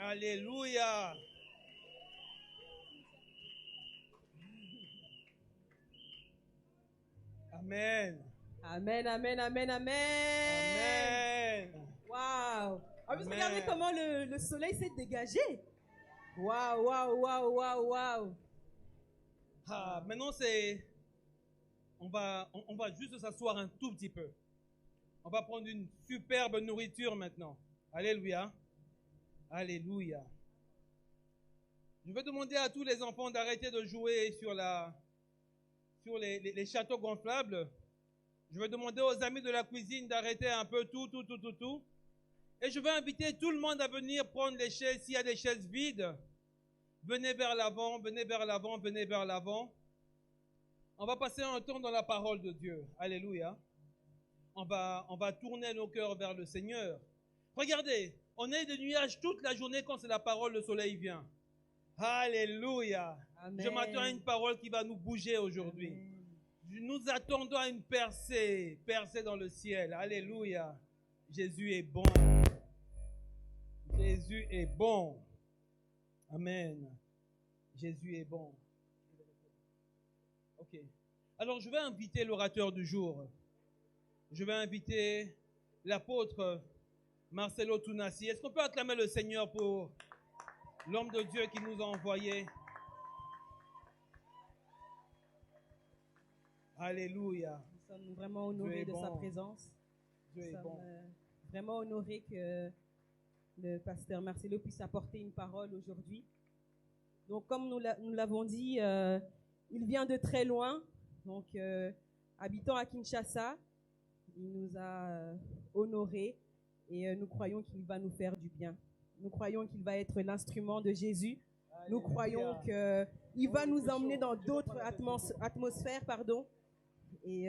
Alléluia. Amen. Amen, amen, amen, amen. Amen. Waouh. En plus, Amen. regardez comment le soleil s'est dégagé. Waouh, waouh, waouh, waouh, waouh. Ah, maintenant, on va juste s'asseoir un tout petit peu. On va prendre une superbe nourriture maintenant. Alléluia. Alléluia. Je vais demander à tous les enfants d'arrêter de jouer sur les châteaux gonflables. Je vais demander aux amis de la cuisine d'arrêter un peu tout. Et je vais inviter tout le monde à venir prendre les chaises. S'il y a des chaises vides, venez vers l'avant, venez vers l'avant, venez vers l'avant. On va passer un temps dans la parole de Dieu. Alléluia. On va tourner nos cœurs vers le Seigneur. Regardez, on a des nuages toute la journée quand c'est la parole, le soleil vient. Alléluia. Amen. Je m'attends à une parole qui va nous bouger aujourd'hui. Amen. Nous attendons à une percée dans le ciel. Alléluia. Jésus est bon. Jésus est bon. Amen. Jésus est bon. Ok. Alors je vais inviter l'orateur du jour. Je vais inviter l'apôtre Marcelo Tunasi. Est-ce qu'on peut acclamer le Seigneur pour l'homme de Dieu qui nous a envoyés? Alléluia. Nous sommes vraiment honorés de sa présence. Dieu est bon. Vraiment honorés que le pasteur Marcelo puisse apporter une parole aujourd'hui. Donc, comme nous l'avons dit, il vient de très loin. Donc, habitant à Kinshasa, il nous a honorés et nous croyons qu'il va nous faire du bien. Nous croyons qu'il va être l'instrument de Jésus. Nous croyons qu'il va nous emmener dans d'autres atmosphères, et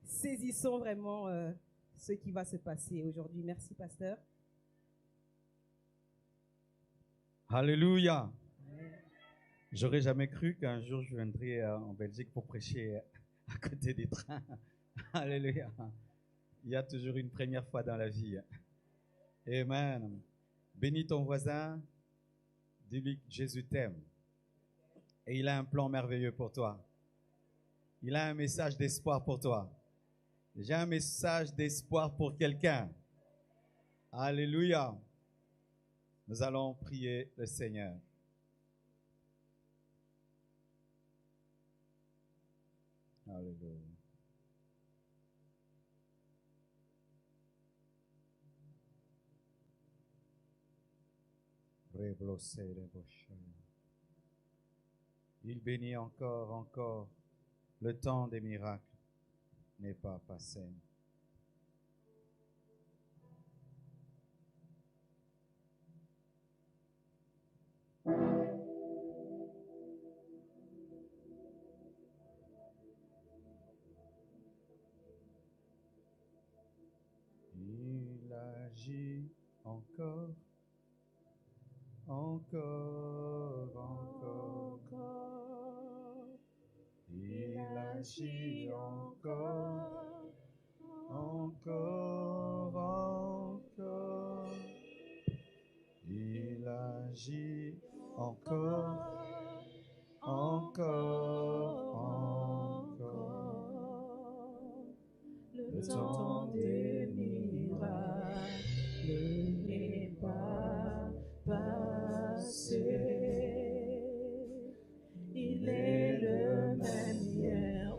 saisissons vraiment ce qui va se passer aujourd'hui. Merci, pasteur. Alléluia. J'aurais jamais cru qu'un jour je viendrais en Belgique pour prêcher à côté des trains. Alléluia. Il y a toujours une première fois dans la vie. Amen. Bénis ton voisin, dis-lui que Jésus t'aime. Et il a un plan merveilleux pour toi. Il a un message d'espoir pour toi. J'ai un message d'espoir pour quelqu'un. Alléluia. Nous allons prier le Seigneur. Alléluia. Il bénit encore. Le temps des miracles n'est pas passé. Il agit encore. Il agit encore. Il agit encore. Le temps des miracles n'est pas passé. Il est le même hier,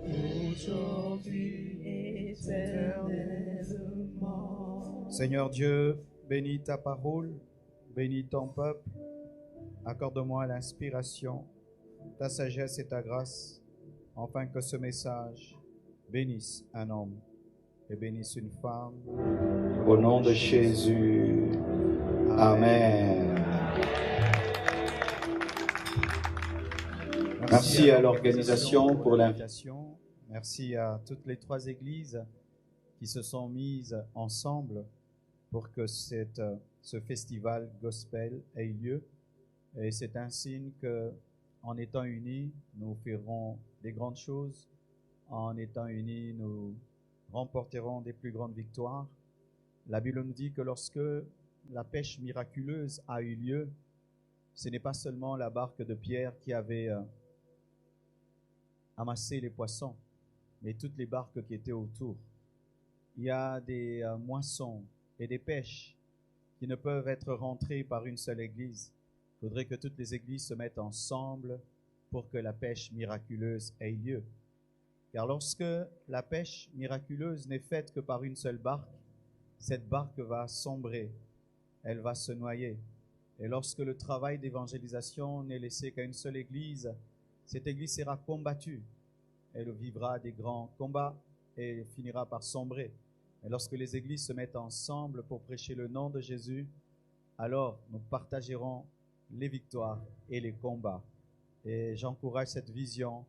aujourd'hui, éternellement. Seigneur Dieu, bénis ta parole, bénis ton peuple. Accorde-moi l'inspiration, ta sagesse et ta grâce, afin que ce message bénisse un homme et bénisse une femme. Au nom de Jésus. Amen. Merci à l'organisation pour l'invitation. Merci à toutes les 3 églises qui se sont mises ensemble pour que ce festival gospel ait lieu. Et c'est un signe que, en étant unis, nous ferons des grandes choses. En étant unis, nous remporterons des plus grandes victoires. La Bible nous dit que lorsque la pêche miraculeuse a eu lieu, ce n'est pas seulement la barque de Pierre qui avait amassé les poissons, mais toutes les barques qui étaient autour. Il y a des moissons et des pêches qui ne peuvent être rentrées par une seule église. Il faudrait que toutes les églises se mettent ensemble pour que la pêche miraculeuse ait lieu. Car lorsque la pêche miraculeuse n'est faite que par une seule barque, cette barque va sombrer, elle va se noyer. Et lorsque le travail d'évangélisation n'est laissé qu'à une seule église, cette église sera combattue. Elle vivra des grands combats et finira par sombrer. Et lorsque les églises se mettent ensemble pour prêcher le nom de Jésus, alors nous partagerons les victoires et les combats. Et j'encourage cette vision.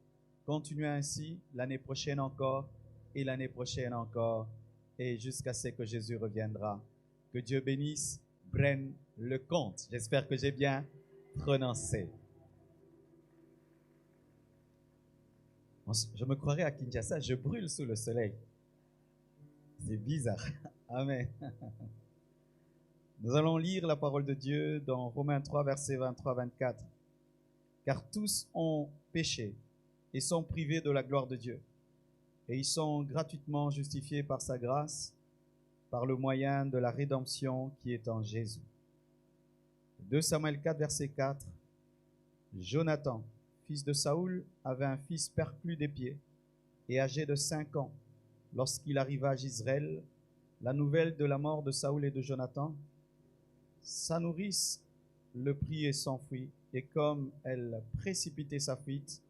Continuez ainsi l'année prochaine encore et l'année prochaine encore et jusqu'à ce que Jésus reviendra. Que Dieu bénisse Braine Lecomte. J'espère que j'ai bien prononcé. Je me croirais à Kinshasa, je brûle sous le soleil. C'est bizarre. Amen. Nous allons lire la parole de Dieu dans Romains 3, versets 23-24. Car tous ont péché et sont privés de la gloire de Dieu. Et ils sont gratuitement justifiés par sa grâce, par le moyen de la rédemption qui est en Jésus. 2 Samuel 4, verset 4. Jonathan, fils de Saoul, avait un fils perclus des pieds et âgé de 5 ans. Lorsqu'il arriva à Jezreel, la nouvelle de la mort de Saoul et de Jonathan, sa nourrice le prit et s'enfuit. Et comme elle précipitait sa fuite,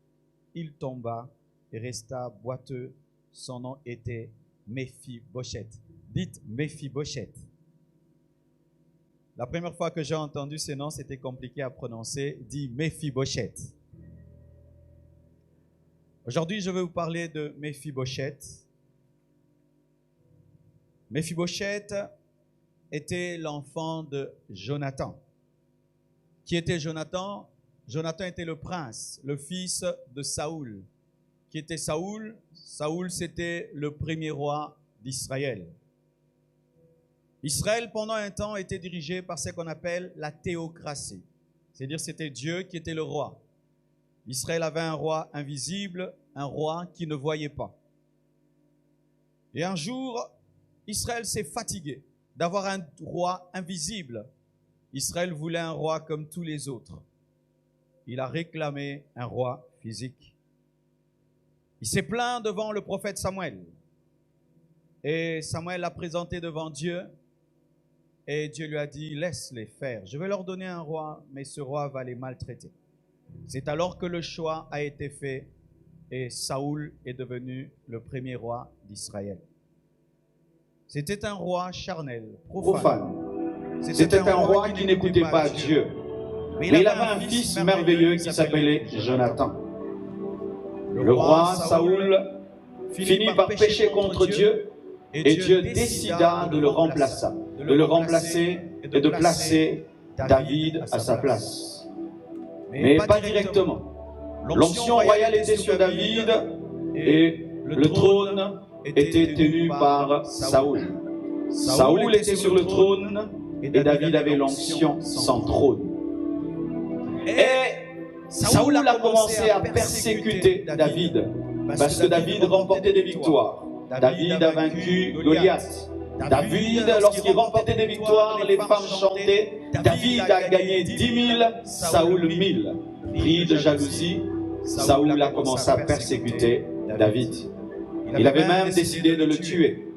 il tomba et resta boiteux. Son nom était Méphibosheth. Dites Méphibosheth. La première fois que j'ai entendu ce nom, c'était compliqué à prononcer. Dis Méphibosheth. Aujourd'hui, je vais vous parler de Méphibosheth. Méphibosheth était l'enfant de Jonathan. Qui était Jonathan? Jonathan était le prince, le fils de Saoul. Qui était Saoul? Saoul, c'était le premier roi d'Israël. Israël, pendant un temps, était dirigé par ce qu'on appelle la théocratie. C'est-à-dire c'était Dieu qui était le roi. Israël avait un roi invisible, un roi qui ne voyait pas. Et un jour, Israël s'est fatigué d'avoir un roi invisible. Israël voulait un roi comme tous les autres. Il a réclamé un roi physique. Il s'est plaint devant le prophète Samuel. Et Samuel l'a présenté devant Dieu. Et Dieu lui a dit, laisse-les faire. Je vais leur donner un roi, mais ce roi va les maltraiter. C'est alors que le choix a été fait et Saoul est devenu le premier roi d'Israël. C'était un roi charnel, profane. C'était un roi qui n'écoutait pas Dieu. Mais il avait un fils merveilleux qui s'appelait Jonathan. Le roi Saoul finit par pécher contre Dieu et Dieu décida de le remplacer et de placer David à sa place. Mais pas directement. L'onction royale était sur David et le trône était tenu par Saoul. Saoul était sur le trône et David avait l'onction sans trône. Et Saoul a commencé à persécuter David parce que David remportait des victoires. David a vaincu Goliath. David, lorsqu'il remportait des victoires, les femmes chantaient. David a gagné 10 000, Saoul 1000. Pris de jalousie, Saoul a commencé à persécuter David. Il avait même décidé de le tuer.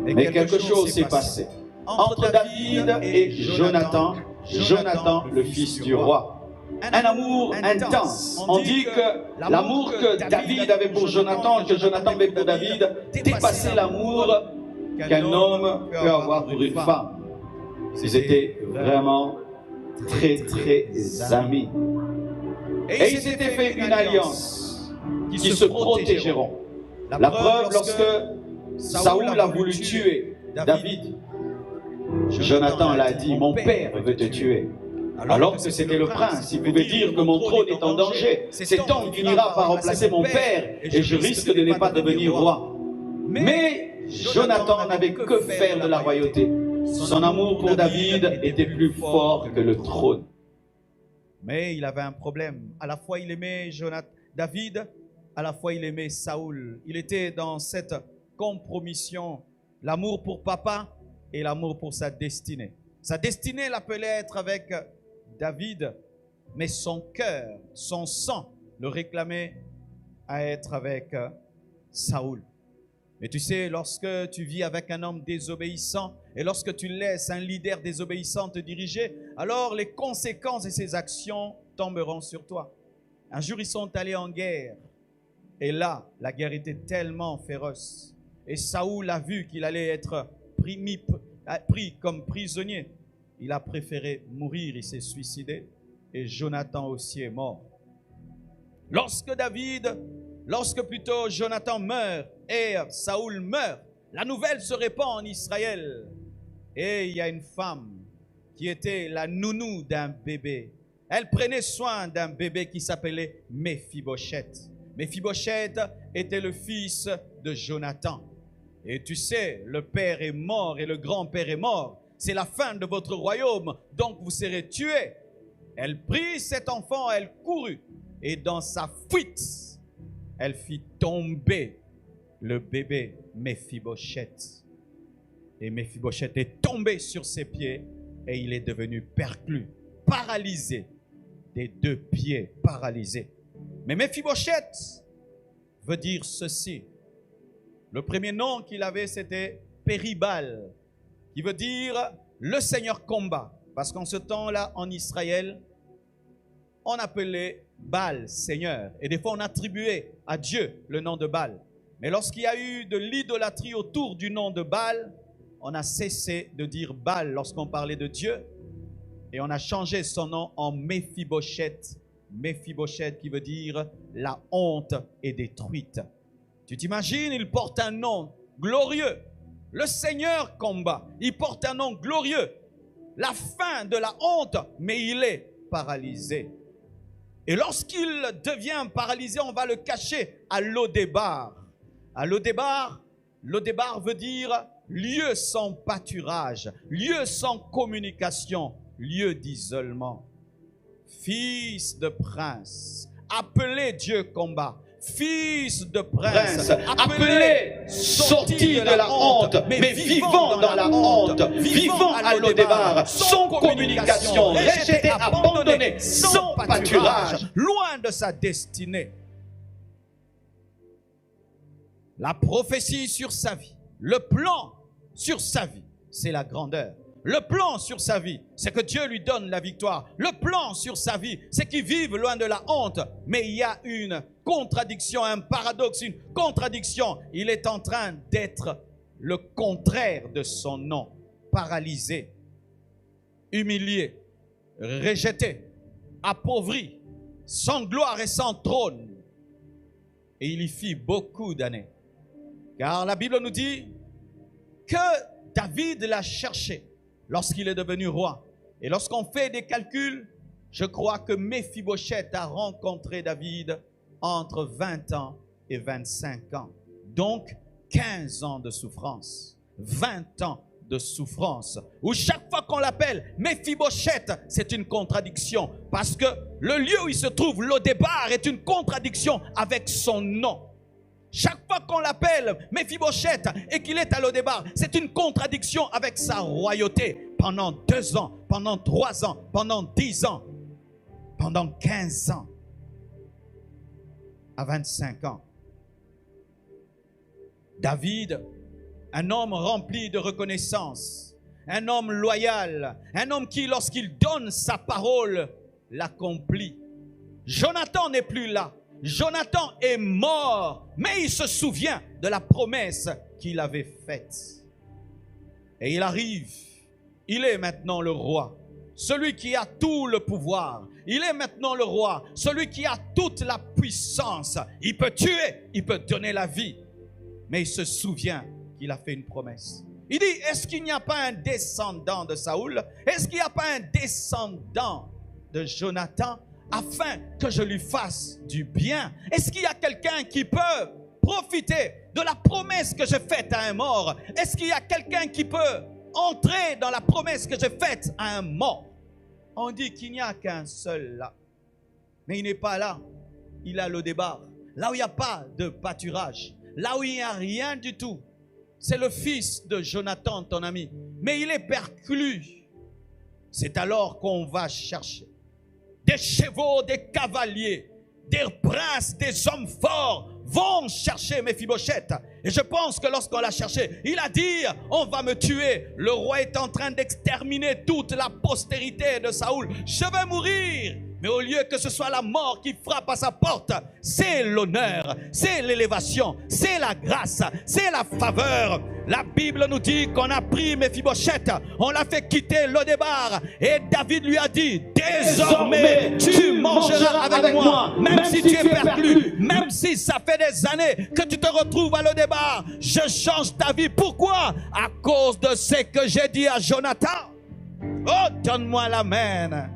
Mais quelque chose s'est passé entre David et Jonathan, le fils du roi. Un amour intense. On dit que l'amour que David avait pour Jonathan, que Jonathan avait pour David, dépassait l'amour qu'un homme peut avoir pour une femme. Ils étaient vraiment très amis. Et ils s'étaient fait une alliance qui se protégeront. La preuve, lorsque Saoul a voulu tuer David, Jonathan l'a dit, mon père veut te tuer. Alors que c'était le prince, il pouvait dire que mon trône est en danger. Cet homme finira par remplacer mon père et je risque de ne pas devenir roi. Mais Jonathan n'avait que faire de la royauté. Son amour pour David était plus fort que le trône. Mais il avait un problème. À la fois il aimait David, à la fois il aimait Saoul. Il était dans cette compromission, l'amour pour papa et l'amour pour sa destinée. Sa destinée l'appelait à être avec David, mais son cœur, son sang le réclamait à être avec Saoul. Mais tu sais, lorsque tu vis avec un homme désobéissant et lorsque tu laisses un leader désobéissant te diriger, alors les conséquences de ses actions tomberont sur toi. Un jour, ils sont allés en guerre et là, la guerre était tellement féroce. Et Saoul a vu qu'il allait être pris comme prisonnier. Il a préféré mourir, il s'est suicidé et Jonathan aussi est mort. Lorsque plutôt Jonathan meurt et Saoul meurt, la nouvelle se répand en Israël. Et il y a une femme qui était la nounou d'un bébé. Elle prenait soin d'un bébé qui s'appelait Méphibosheth. Méphibosheth était le fils de Jonathan. Et tu sais, le père est mort et le grand-père est mort. C'est la fin de votre royaume, donc vous serez tués. Elle prit cet enfant, elle courut. Et dans sa fuite, elle fit tomber le bébé Méphibosheth. Et Méphibosheth est tombé sur ses pieds et il est devenu perclus, paralysé, des 2 pieds paralysés. Mais Méphibosheth veut dire ceci. Le premier nom qu'il avait, c'était Péribal, qui veut dire le Seigneur combat. Parce qu'en ce temps-là, en Israël, on appelait Baal Seigneur. Et des fois, on attribuait à Dieu le nom de Baal. Mais lorsqu'il y a eu de l'idolâtrie autour du nom de Baal, on a cessé de dire Baal lorsqu'on parlait de Dieu. Et on a changé son nom en Méphibosheth. Méphibosheth qui veut dire la honte est détruite. Tu t'imagines, il porte un nom glorieux. Le Seigneur combat. Il porte un nom glorieux. La fin de la honte, mais il est paralysé. Et lorsqu'il devient paralysé, on va le cacher à Lodébar. À Lodébar veut dire lieu sans pâturage, lieu sans communication, lieu d'isolement. Fils de prince, appelé Dieu combat. Fils de prince, appelé, sorti de la honte, mais vivant dans la honte, vivant à Lodébar, sans communication, rejeté, abandonné, sans pâturage, loin de sa destinée. La prophétie sur sa vie, le plan sur sa vie, c'est la grandeur. Le plan sur sa vie, c'est que Dieu lui donne la victoire. Le plan sur sa vie, c'est qu'il vive loin de la honte. Mais il y a une contradiction, un paradoxe, une contradiction. Il est en train d'être le contraire de son nom. Paralysé, humilié, rejeté, appauvri, sans gloire et sans trône. Et il y fit beaucoup d'années. Car la Bible nous dit que David l'a cherché lorsqu'il est devenu roi. Et lorsqu'on fait des calculs, je crois que Méphibosheth a rencontré David entre 20 ans et 25 ans. Donc, 15 ans de souffrance, 20 ans de souffrance, où chaque fois qu'on l'appelle Méphibosheth, c'est une contradiction. Parce que le lieu où il se trouve, Lodébar, est une contradiction avec son nom. Chaque fois qu'on l'appelle Méphibosheth et qu'il est à Lodébar, c'est une contradiction avec sa royauté. Pendant 2 ans, pendant 3 ans, pendant 10 ans, pendant 15 ans, à 25 ans. David, un homme rempli de reconnaissance, un homme loyal, un homme qui, lorsqu'il donne sa parole, l'accomplit. Jonathan n'est plus là. Jonathan est mort, mais il se souvient de la promesse qu'il avait faite. Et il arrive, il est maintenant le roi, celui qui a tout le pouvoir. Il est maintenant le roi, celui qui a toute la puissance. Il peut tuer, il peut donner la vie, mais il se souvient qu'il a fait une promesse. Il dit, est-ce qu'il n'y a pas un descendant de Saoul? Est-ce qu'il n'y a pas un descendant de Jonathan? Afin que je lui fasse du bien. Est-ce qu'il y a quelqu'un qui peut profiter de la promesse que j'ai faite à un mort? Est-ce qu'il y a quelqu'un qui peut entrer dans la promesse que j'ai faite à un mort. On dit qu'il n'y a qu'un seul là. Mais il n'est pas là. Il a le départ. Là où il n'y a pas de pâturage. Là où il n'y a rien du tout. C'est le fils de Jonathan, ton ami. Mais il est perclus. C'est alors qu'on va chercher des chevaux, des cavaliers, des princes, des hommes forts vont chercher Méphibosheth. Et je pense que lorsqu'on l'a cherché, il a dit, on va me tuer. Le roi est en train d'exterminer toute la postérité de Saoul. Je vais mourir. Mais au lieu que ce soit la mort qui frappe à sa porte, c'est l'honneur, c'est l'élévation, c'est la grâce, c'est la faveur. La Bible nous dit qu'on a pris Méphibosheth, on l'a fait quitter Lo-débar. Et David lui a dit, désormais tu mangeras avec moi, même si tu es perdu, même si ça fait des années que tu te retrouves à Lo-débar. Je change ta vie. Pourquoi? À cause de ce que j'ai dit à Jonathan. Oh, donne-moi l'amen.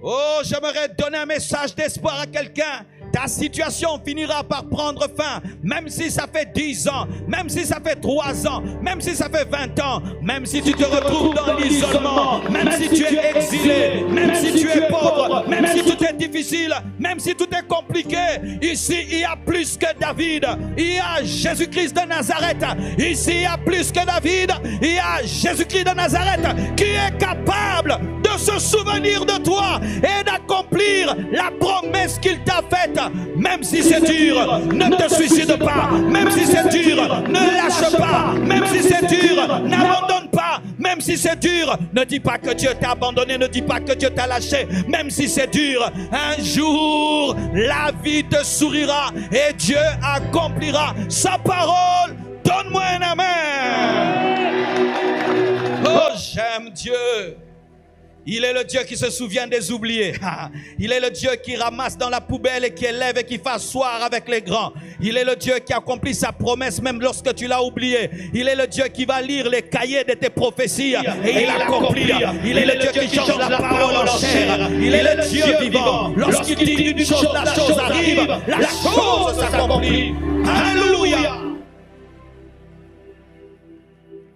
Oh, j'aimerais donner un message d'espoir à quelqu'un. Ta situation finira par prendre fin. Même si ça fait 10 ans, même si ça fait 3 ans, même si ça fait 20 ans, même si tu te retrouves dans l'isolement, même si tu es exilé, même si tu es pauvre, même si tout est difficile, même si tout est compliqué. Ici, il y a plus que David. Il y a Jésus-Christ de Nazareth. Ici, il y a plus que David. Il y a Jésus-Christ de Nazareth qui est capable de se souvenir de toi et d'accomplir la promesse qu'il t'a faite. Même si c'est dur, ne te suicide pas. Même si c'est dur, ne lâche pas. Même si c'est dur, n'abandonne pas. Même si c'est dur, ne dis pas que Dieu t'a abandonné. Ne dis pas que Dieu t'a lâché. Même si c'est dur, un jour la vie te sourira et Dieu accomplira sa parole. Donne-moi un amen. Oh, j'aime Dieu. Il est le Dieu qui se souvient des oubliés. Il est le Dieu qui ramasse dans la poubelle et qui élève et qui fait asseoir avec les grands. Il est le Dieu qui accomplit sa promesse même lorsque tu l'as oublié. Il est le Dieu qui va lire les cahiers de tes prophéties et il l'accomplit. Il est le Dieu qui change la parole en chair. Il est le Dieu vivant. Lorsqu'il dit une chose, la chose arrive. La chose s'accomplit. Alléluia.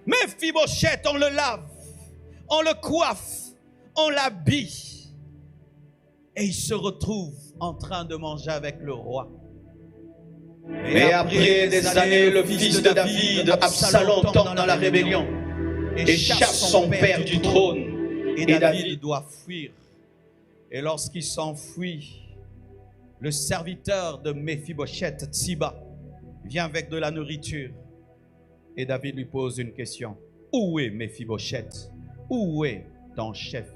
Méphibosheth, on le lave, on le coiffe, on l'habille et il se retrouve en train de manger avec le roi. Mais après des années, le fils de David, Absalom, tombe dans la rébellion et chasse son père du trône. Et David doit fuir. Et lorsqu'il s'enfuit, le serviteur de Méphibosheth, Tsiba, vient avec de la nourriture. Et David lui pose une question. Où est Méphibosheth? Où est ton chef?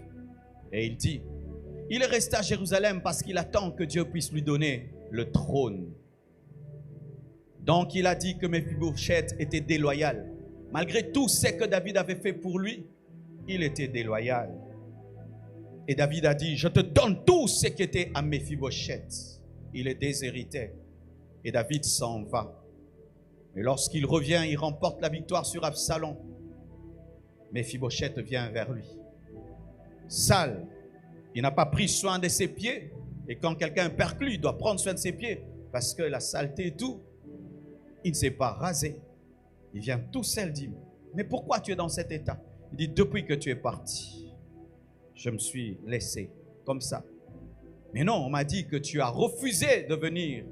Et il dit, il est resté à Jérusalem parce qu'il attend que Dieu puisse lui donner le trône. Donc il a dit que Méphibosheth était déloyal. Malgré tout ce que David avait fait pour lui, il était déloyal. Et David a dit, je te donne tout ce qui était à Méphibosheth. Il est déshérité. Et David s'en va. Et lorsqu'il revient, il remporte la victoire sur Absalom. Méphibosheth vient vers lui. Sale, il n'a pas pris soin de ses pieds. Et quand quelqu'un perclue, il doit prendre soin de ses pieds. Parce que la saleté et tout, il ne s'est pas rasé. Il vient tout seul, dit, mais pourquoi tu es dans cet état? Il dit, depuis que tu es parti, je me suis laissé comme ça. Mais non, on m'a dit que tu as refusé de venir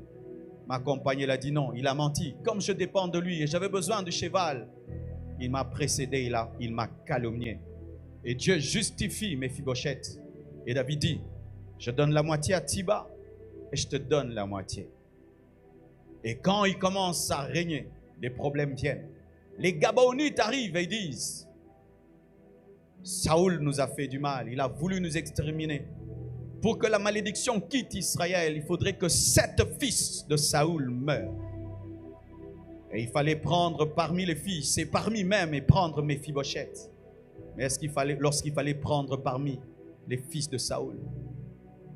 m'accompagner. Il a dit non, il a menti. Comme je dépends de lui et j'avais besoin du cheval, il m'a précédé, il m'a calomnié. Et Dieu justifie Méphibosheth. Et David dit, je donne la moitié à Tsiba et je te donne la moitié. Et quand il commence à régner, les problèmes viennent. Les Gabaonites arrivent et ils disent, Saoul nous a fait du mal, il a voulu nous exterminer. Pour que la malédiction quitte Israël, il faudrait que 7 fils de Saoul meurent. Et il fallait prendre parmi les fils et parmi même et prendre Méphibosheth. Mais lorsqu'il fallait prendre parmi les fils de Saoul,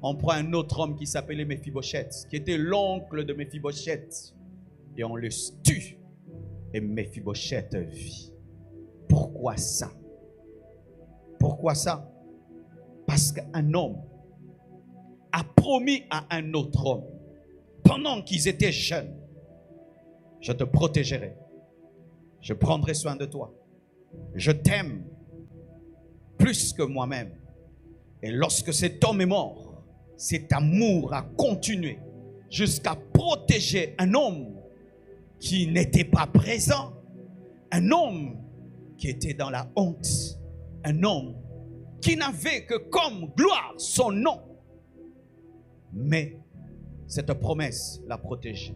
on prend un autre homme qui s'appelait Méphibosheth, qui était l'oncle de Méphibosheth, et on le tue. Et Méphibosheth vit. Pourquoi ça? Pourquoi ça? Parce qu'un homme a promis à un autre homme, pendant qu'ils étaient jeunes, je te protégerai, je prendrai soin de toi, je t'aime plus que moi-même. Et lorsque cet homme est mort, cet amour a continué jusqu'à protéger un homme qui n'était pas présent, un homme qui était dans la honte, un homme qui n'avait que comme gloire son nom. Mais cette promesse l'a protégé.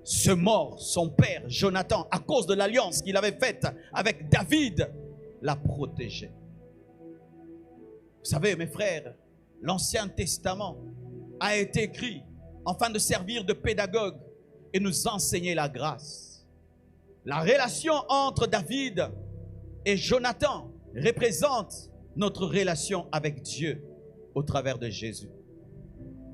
Ce mort, son père, Jonathan, à cause de l'alliance qu'il avait faite avec David, l'a protégé. Vous savez, mes frères, l'Ancien Testament a été écrit afin de servir de pédagogue et nous enseigner la grâce. La relation entre David et Jonathan représente notre relation avec Dieu au travers de Jésus.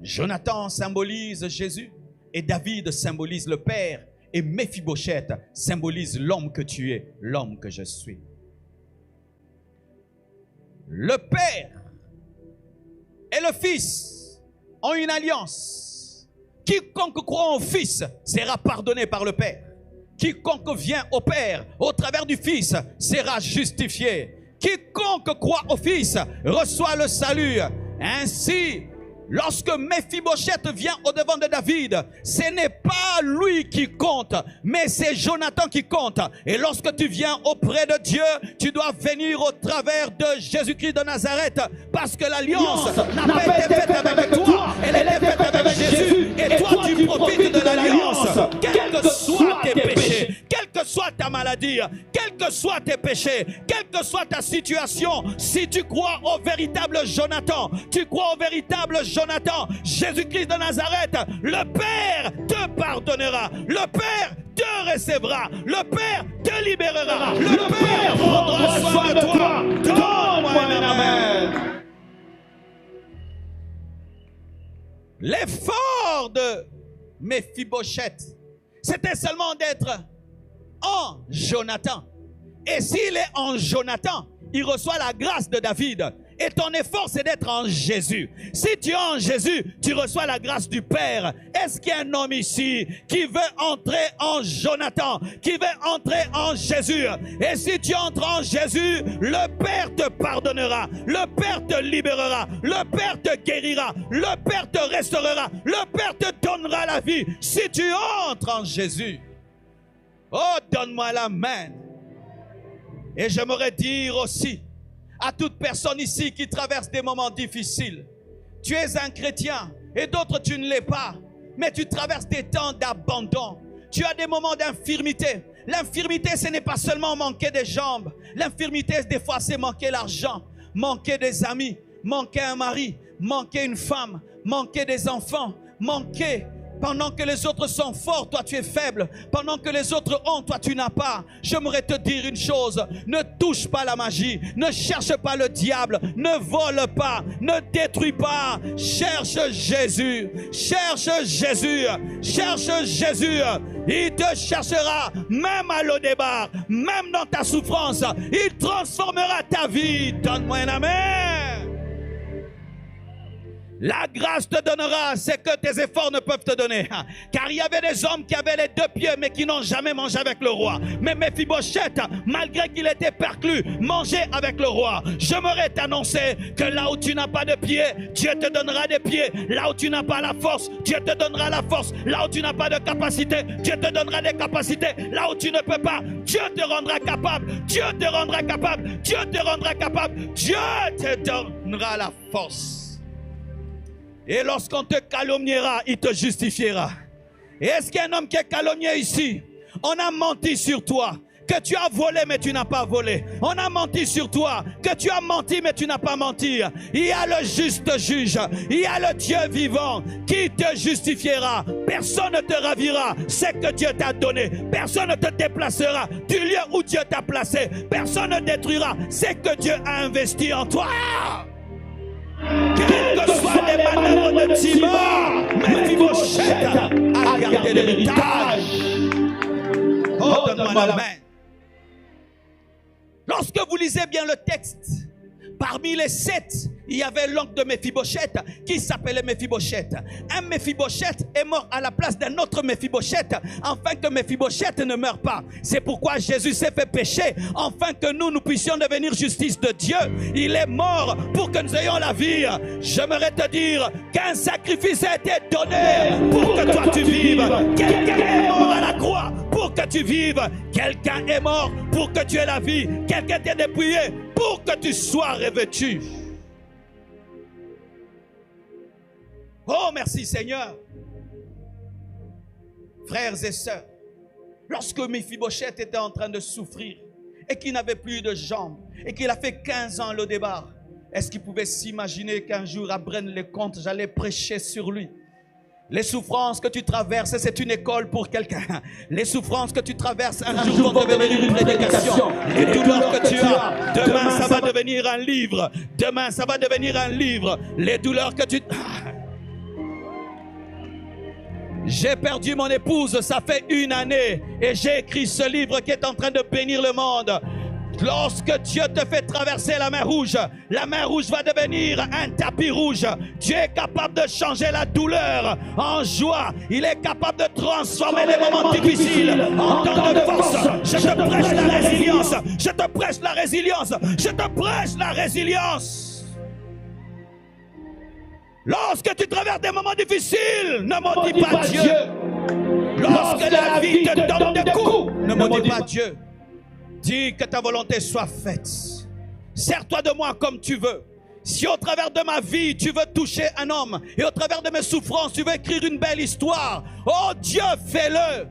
Jonathan symbolise Jésus et David symbolise le Père et Méphibosheth symbolise l'homme que tu es, l'homme que je suis. Le Père et le Fils ont une alliance. Quiconque croit au Fils sera pardonné par le Père. Quiconque vient au Père au travers du Fils sera justifié. Quiconque croit au Fils reçoit le salut. Ainsi, lorsque Méphibosheth vient au-devant de David, ce n'est pas lui qui compte, mais c'est Jonathan qui compte. Et lorsque tu viens auprès de Dieu, tu dois venir au travers de Jésus-Christ de Nazareth, parce que l'alliance n'a pas été faite avec toi, elle est faite avec Jésus. Et toi, tu profites de l'alliance, quels que soient tes péchés, quelle que soit ta maladie, quels que soient tes péchés, quelle que soit ta situation. Si tu crois au véritable Jonathan, tu crois au véritable Jonathan, Jésus-Christ de Nazareth, le Père te pardonnera, le Père te recevra, le Père te libérera, le Père prendra soin de toi. Donne-moi un amen. L'effort de Méphibosheth, c'était seulement d'être en Jonathan. Et s'il est en Jonathan, il reçoit la grâce de David. Et ton effort, c'est d'être en Jésus. Si tu es en Jésus, tu reçois la grâce du Père. Est-ce qu'il y a un homme ici qui veut entrer en Jonathan, qui veut entrer en Jésus? Et si tu entres en Jésus, le Père te pardonnera, le Père te libérera, le Père te guérira, le Père te restaurera, le Père te donnera la vie. Si tu entres en Jésus, oh, donne-moi la main. Et j'aimerais dire aussi à toute personne ici qui traverse des moments difficiles, tu es un chrétien et d'autres tu ne l'es pas, mais tu traverses des temps d'abandon, tu as des moments d'infirmité. L'infirmité, ce n'est pas seulement manquer des jambes, l'infirmité des fois c'est manquer l'argent, manquer des amis, manquer un mari, manquer une femme, manquer des enfants, manquer. Pendant que les autres sont forts, toi tu es faible. Pendant que les autres ont, toi tu n'as pas. J'aimerais te dire une chose. Ne touche pas la magie. Ne cherche pas le diable. Ne vole pas. Ne détruis pas. Cherche Jésus. Cherche Jésus. Cherche Jésus. Il te cherchera même à l'au-départ. Même dans ta souffrance. Il transformera ta vie. Donne-moi un amen. La grâce te donnera ce que tes efforts ne peuvent te donner. Car il y avait des hommes qui avaient les deux pieds mais qui n'ont jamais mangé avec le roi. Mais Méphibosheth, malgré qu'il était perclus, mangeait avec le roi. J'aimerais t'annoncer que là où tu n'as pas de pieds, Dieu te donnera des pieds. Là où tu n'as pas la force, Dieu te donnera la force. Là où tu n'as pas de capacité, Dieu te donnera des capacités. Là où tu ne peux pas, Dieu te rendra capable. Dieu te rendra capable. Dieu te rendra capable. Dieu te donnera la force. Et lorsqu'on te calomniera, il te justifiera. Et est-ce qu'il y a un homme qui est calomnié ici? On a menti sur toi, que tu as volé mais tu n'as pas volé. On a menti sur toi, que tu as menti mais tu n'as pas menti. Il y a le juste juge, il y a le Dieu vivant qui te justifiera. Personne ne te ravira ce que Dieu t'a donné. Personne ne te déplacera du lieu où Dieu t'a placé. Personne ne détruira ce que Dieu a investi en toi. Quelles que soient les manœuvres de Timor, Méphibosheth a gardé l'héritage. Oh, donne-moi la main. Lorsque vous lisez bien le texte, Parmi les 7, il y avait l'oncle de Méphibosheth qui s'appelait Méphibosheth. Un Méphibosheth est mort à la place d'un autre Méphibosheth afin que Méphibosheth ne meure pas. C'est pourquoi Jésus s'est fait pécher afin que nous puissions devenir justice de Dieu. Il est mort pour que nous ayons la vie. J'aimerais te dire qu'un sacrifice a été donné pour que toi tu vives. Quelqu'un est mort à la croix pour que tu vives. Quelqu'un est mort pour que tu aies la vie. Quelqu'un t'est dépouillé pour que tu sois revêtu. Oh, merci Seigneur. Frères et sœurs, lorsque Méphibosheth était en train de souffrir et qu'il n'avait plus de jambes et qu'il a fait 15 ans le départ, est-ce qu'il pouvait s'imaginer qu'un jour à Braine-le-Comte, j'allais prêcher sur lui? Les souffrances que tu traverses, c'est une école pour quelqu'un. Les souffrances que tu traverses, un jour vont devenir une prédication. Les douleurs que tu as, demain ça va devenir un livre. Demain ça va devenir un livre. Les douleurs que tu... J'ai perdu mon épouse, ça fait 1 année. Et j'ai écrit ce livre qui est en train de bénir le monde. Lorsque Dieu te fait traverser la mer rouge va devenir un tapis rouge. Dieu est capable de changer la douleur en joie. Il est capable de transformer les moments difficiles en temps de force. Je te prêche la résilience. Je te prêche la résilience. Je te prêche la résilience. Lorsque tu traverses des moments difficiles, ne maudis pas Dieu. Lorsque la vie te donne des coups, ne maudis pas Dieu. Dis que ta volonté soit faite. Sers-toi de moi comme tu veux. Si au travers de ma vie, tu veux toucher un homme et au travers de mes souffrances, tu veux écrire une belle histoire, oh Dieu, fais-le.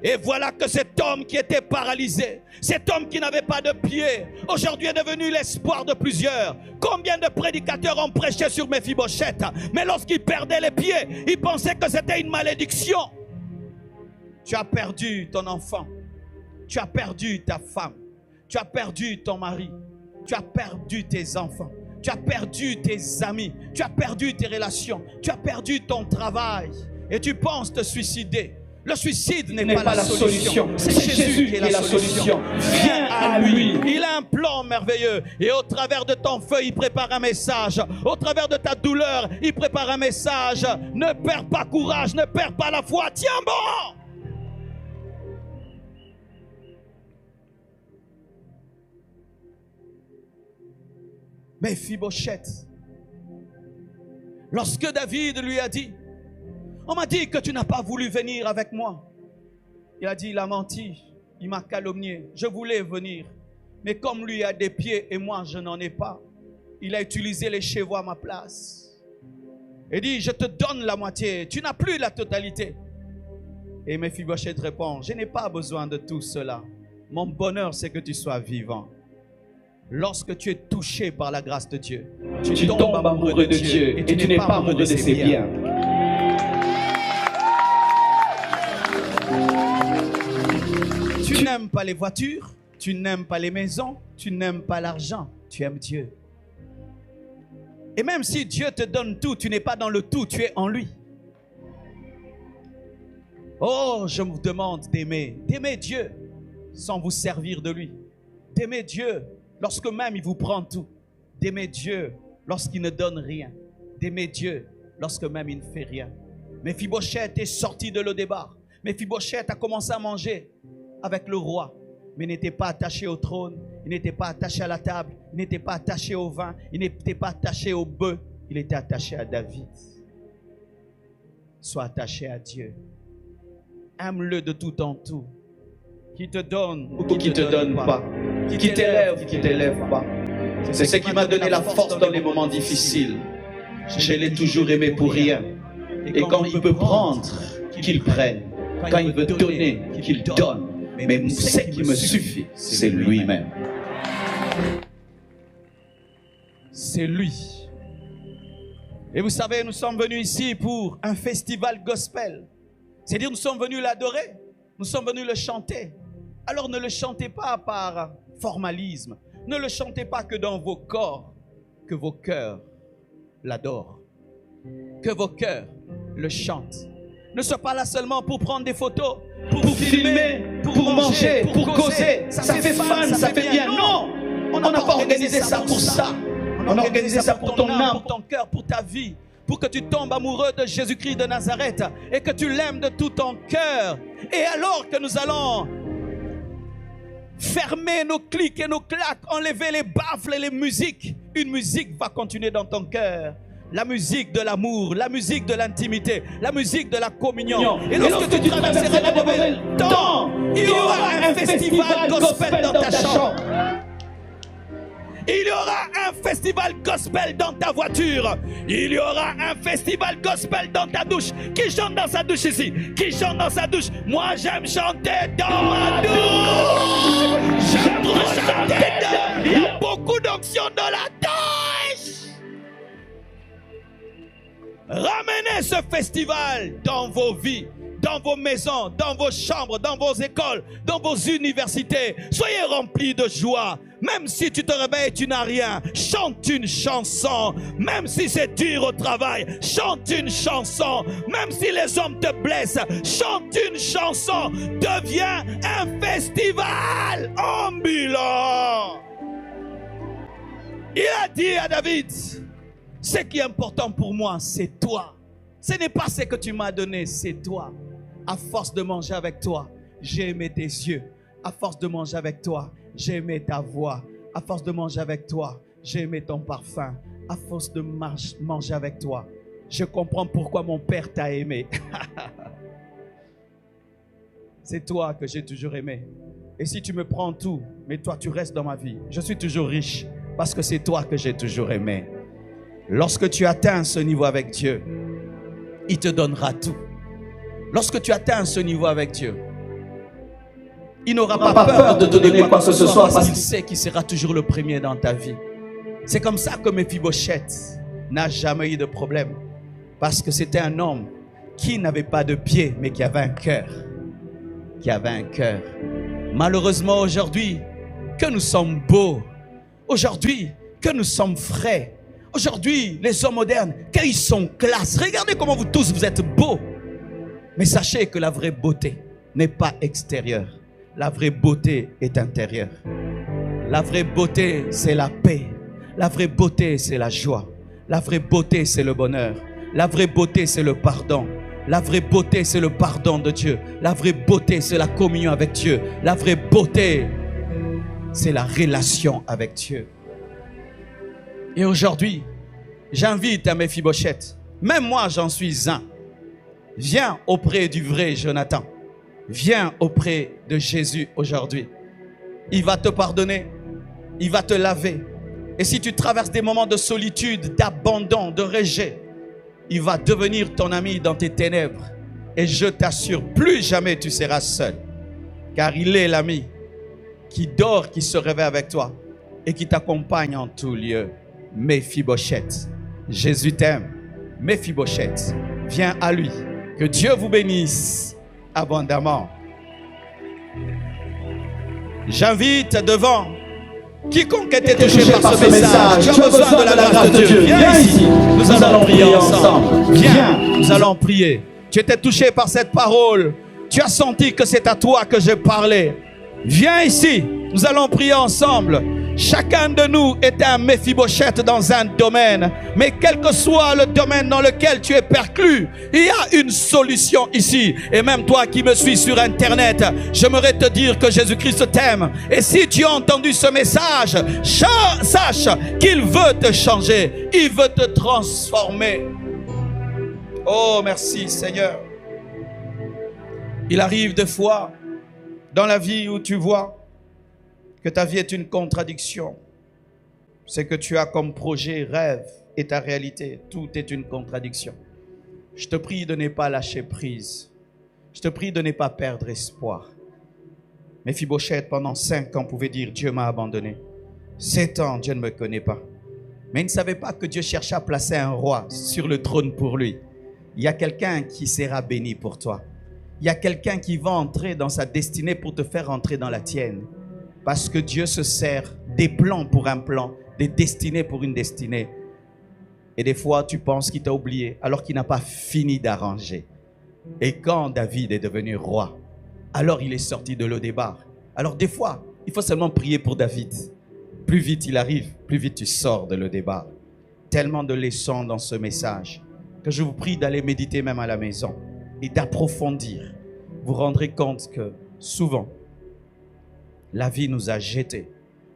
Et voilà que cet homme qui était paralysé, cet homme qui n'avait pas de pied, aujourd'hui est devenu l'espoir de plusieurs. Combien de prédicateurs ont prêché sur Méphibosheth, mais lorsqu'il perdait les pieds, ils pensaient que c'était une malédiction. Tu as perdu ton enfant. Tu as perdu ta femme, tu as perdu ton mari, tu as perdu tes enfants, tu as perdu tes amis, tu as perdu tes relations, tu as perdu ton travail et tu penses te suicider. Le suicide n'est pas la solution, c'est Jésus qui est la solution. Viens à lui, il a un plan merveilleux et au travers de ton feu, il prépare un message. Au travers de ta douleur, il prépare un message. Ne perds pas courage, ne perds pas la foi, tiens bon. Méphibosheth, lorsque David lui a dit, on m'a dit que tu n'as pas voulu venir avec moi. Il a dit, il a menti, il m'a calomnié, je voulais venir. Mais comme lui a des pieds et moi je n'en ai pas, il a utilisé les chevaux à ma place. Il dit, je te donne la moitié, tu n'as plus la totalité. Et Méphibosheth répond, je n'ai pas besoin de tout cela. Mon bonheur c'est que tu sois vivant. Lorsque tu es touché par la grâce de Dieu, tu tombes amoureux de Dieu et tu n'es pas amoureux de ses biens. Tu n'aimes pas les voitures, tu n'aimes pas les maisons, tu n'aimes pas l'argent, tu aimes Dieu. Et même si Dieu te donne tout, tu n'es pas dans le tout, tu es en lui. Oh, je vous demande d'aimer Dieu sans vous servir de lui. D'aimer Dieu lorsque même il vous prend tout, d'aimer Dieu lorsqu'il ne donne rien, d'aimer Dieu lorsque même il ne fait rien. Méphibosheth est sorti de Lo-Débar. Méphibosheth a commencé à manger avec le roi, mais n'était pas attaché au trône, il n'était pas attaché à la table, il n'était pas attaché au vin, il n'était pas attaché au bœuf, il était attaché à David. Sois attaché à Dieu. Aime-le de tout en tout. Qui te donne ou qui ne te donne pas. Qui t'élève ou qui ne t'élève pas. C'est ce qui m'a donné la force dans les moments difficiles. Je l'ai toujours aimé pour rien. Et quand il peut prendre, qu'il prenne. Quand il veut donner, qu'il donne. Mais ce qui me suffit, c'est lui-même. C'est lui. Et vous savez, nous sommes venus ici pour un festival gospel. C'est-à-dire nous sommes venus l'adorer. Nous sommes venus le chanter. Alors ne le chantez pas par formalisme. Ne le chantez pas que dans vos corps. Que vos cœurs l'adorent. Que vos cœurs le chantent. Ne sois pas là seulement pour prendre des photos, pour filmer, pour manger, pour causer. Ça fait fun, ça fait bien. Non, on n'a pas organisé ça pour ça. On a organisé ça pour ton âme, pour ton cœur, pour ta vie. Pour que tu tombes amoureux de Jésus-Christ de Nazareth et que tu l'aimes de tout ton cœur. Et alors que nous allons fermer nos clics et nos claques, enlever les baffles et les musiques, une musique va continuer dans ton cœur. La musique de l'amour, la musique de l'intimité, la musique de la communion. Et lorsque tu traverseras de mauvais temps, il y aura un festival gospel dans ta chambre. Il y aura un festival gospel dans ta voiture. Il y aura un festival gospel dans ta douche. Qui chante dans sa douche ici? Qui chante dans sa douche? Moi j'aime chanter dans ma douche. J'aime trop chanter dans... Il y a beaucoup d'onction dans la douche. Ramenez ce festival dans vos vies, dans vos maisons, dans vos chambres, dans vos écoles, dans vos universités. Soyez remplis de joie. Même si tu te réveilles, tu n'as rien, chante une chanson. Même si c'est dur au travail, chante une chanson. Même si les hommes te blessent, chante une chanson. Deviens un festival ambulant. Il a dit à David, ce qui est important pour moi, c'est toi. Ce n'est pas ce que tu m'as donné, c'est toi. À force de manger avec toi, j'ai aimé tes yeux. À force de manger avec toi, j'ai aimé ta voix. À force de manger avec toi, j'ai aimé ton parfum. À force de manger avec toi, je comprends pourquoi mon père t'a aimé. C'est toi que j'ai toujours aimé. Et si tu me prends tout, mais toi tu restes dans ma vie, je suis toujours riche parce que c'est toi que j'ai toujours aimé. Lorsque tu atteins ce niveau avec Dieu, il te donnera tout. Lorsque tu atteins ce niveau avec Dieu, il n'aura pas peur de te donner quoi que ce soit parce qu'il sait qu'il sera toujours le premier dans ta vie. C'est comme ça que Méphibosheth n'a jamais eu de problème. Parce que c'était un homme qui n'avait pas de pied mais qui avait un cœur. Qui avait un cœur. Malheureusement aujourd'hui, que nous sommes beaux. Aujourd'hui, que nous sommes frais. Aujourd'hui, les hommes modernes, qu'ils sont classe. Regardez comment vous tous, vous êtes beaux. Mais sachez que la vraie beauté n'est pas extérieure. La vraie beauté est intérieure. La vraie beauté, c'est la paix. La vraie beauté, c'est la joie. La vraie beauté, c'est le bonheur. La vraie beauté, c'est le pardon. La vraie beauté, c'est le pardon de Dieu. La vraie beauté, c'est la communion avec Dieu. La vraie beauté, c'est la relation avec Dieu. Et aujourd'hui, j'invite à Méphibosheth. Même moi, j'en suis un. Viens auprès du vrai Jonathan. Viens auprès de Jésus aujourd'hui. Il va te pardonner. Il va te laver. Et si tu traverses des moments de solitude, d'abandon, de rejet, il va devenir ton ami dans tes ténèbres. Et je t'assure, plus jamais tu seras seul. Car il est l'ami qui dort, qui se réveille avec toi et qui t'accompagne en tout lieu. Méphibosheth, Jésus t'aime. Méphibosheth, viens à lui. Que Dieu vous bénisse abondamment. J'invite devant quiconque était touché par ce message. Tu as besoin de la grâce de Dieu. Viens ici. Nous allons prier ensemble. Viens, nous allons prier. Tu étais touché par cette parole. Tu as senti que c'est à toi que je parlais. Viens ici. Nous allons prier ensemble. Chacun de nous est un Méphibosheth dans un domaine. Mais quel que soit le domaine dans lequel tu es perclus, il y a une solution ici. Et même toi qui me suis sur Internet, j'aimerais te dire que Jésus-Christ t'aime. Et si tu as entendu ce message, sache qu'il veut te changer. Il veut te transformer. Oh, merci Seigneur. Il arrive des fois dans la vie où tu vois que ta vie est une contradiction. Ce que tu as comme projet, rêve et ta réalité, tout est une contradiction. Je te prie de ne pas lâcher prise. Je te prie de ne pas perdre espoir. Méphibosheth, pendant 5 ans, pouvait dire Dieu m'a abandonné. 7 ans, Dieu ne me connaît pas. Mais il ne savait pas que Dieu cherchait à placer un roi sur le trône pour lui. Il y a quelqu'un qui sera béni pour toi. Il y a quelqu'un qui va entrer dans sa destinée pour te faire entrer dans la tienne. Parce que Dieu se sert des plans pour un plan, des destinées pour une destinée. Et des fois, tu penses qu'il t'a oublié alors qu'il n'a pas fini d'arranger. Et quand David est devenu roi, alors il est sorti de Lo-Débar. Alors des fois, il faut seulement prier pour David. plus vite il arrive, plus vite tu sors de le débat. Tellement de leçons dans ce message que je vous prie d'aller méditer même à la maison et d'approfondir. Vous vous rendrez compte que souvent, la vie nous a jetés,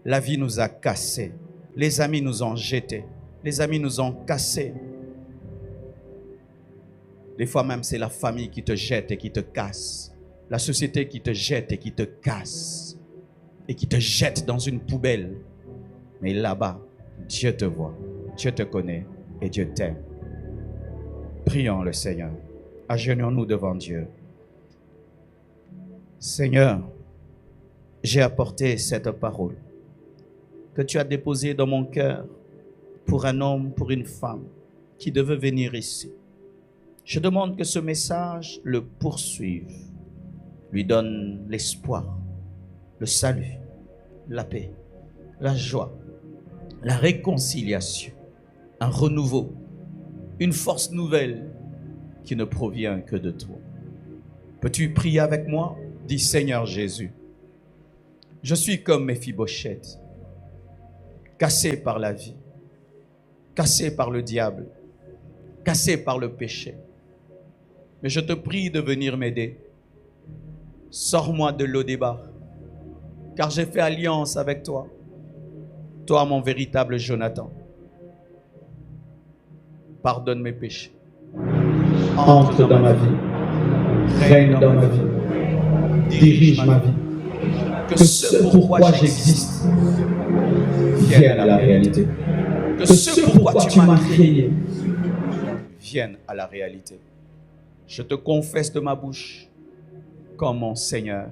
la vie nous a cassés, les amis nous ont jetés, les amis nous ont cassés. Des fois même, c'est la famille qui te jette et qui te casse. La société qui te jette et qui te casse. Et qui te jette dans une poubelle. Mais là-bas, Dieu te voit, Dieu te connaît et Dieu t'aime. Prions le Seigneur. Agenouillons-nous devant Dieu. Seigneur, j'ai apporté cette parole que tu as déposée dans mon cœur pour un homme, pour une femme qui devait venir ici. Je demande que ce message le poursuive, lui donne l'espoir, le salut, la paix, la joie, la réconciliation, un renouveau, une force nouvelle qui ne provient que de toi. Peux-tu prier avec moi? Dis Seigneur Jésus, je suis comme Méphibosheth, cassé par la vie, cassé par le diable, cassé par le péché. Mais je te prie de venir m'aider. Sors-moi de l'Odébar, car j'ai fait alliance avec toi. Toi, mon véritable Jonathan. Pardonne mes péchés. Entre dans ma vie, règne dans ma vie, dirige ma vie. Que ce pourquoi j'existe vienne à la réalité. Que ce pourquoi tu m'as créé vienne à la réalité. Je te confesse de ma bouche comme mon Seigneur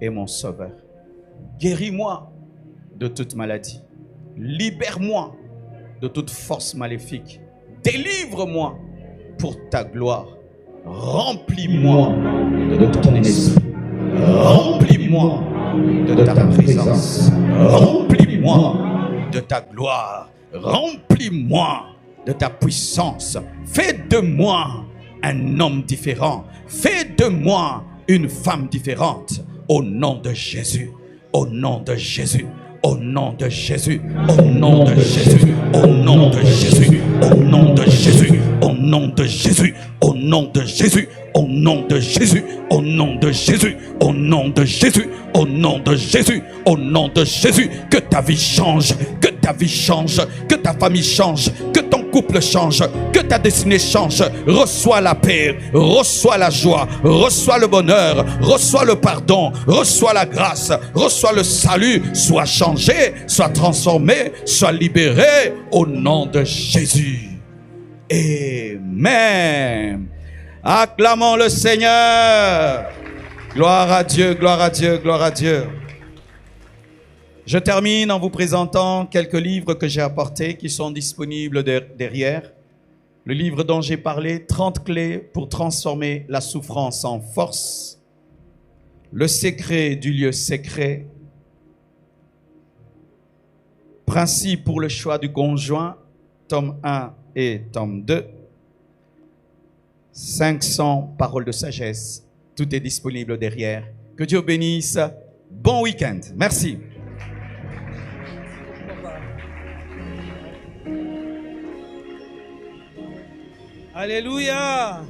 et mon Sauveur. Guéris-moi de toute maladie. Libère-moi de toute force maléfique. Délivre-moi pour ta gloire. Remplis-moi de ton esprit. Remplis-moi de ta présence. Remplis-moi de ta gloire. Remplis-moi de ta puissance. Fais de moi un homme différent. Fais de moi une femme différente. Au nom de Jésus. Au nom de Jésus. Au nom de Jésus. Au nom de Jésus. Au nom de Jésus. Au nom de Jésus. Au nom de Jésus. Au nom de Jésus. Au nom de Jésus. Au nom de Jésus. Au nom de Jésus. Au nom de Jésus. Au nom de Jésus. Que ta vie change. Que ta vie change. Que ta famille change. Que ton couple change. Que ta destinée change. Reçois la paix. Reçois la joie. Reçois le bonheur. Reçois le pardon. Reçois la grâce. Reçois le salut. Sois changé. Sois transformé. Sois libéré. Au nom de Jésus. Amen. Acclamons le Seigneur. Gloire à Dieu, gloire à Dieu, gloire à Dieu. Je termine en vous présentant quelques livres que j'ai apportés qui sont disponibles derrière. Le livre dont j'ai parlé, 30 clés pour transformer la souffrance en force. Le secret du lieu secret. Principe pour le choix du conjoint, tome 1 et tome 2. 500 paroles de sagesse. Tout est disponible derrière. Que Dieu bénisse. Bon week-end. Merci. Alléluia.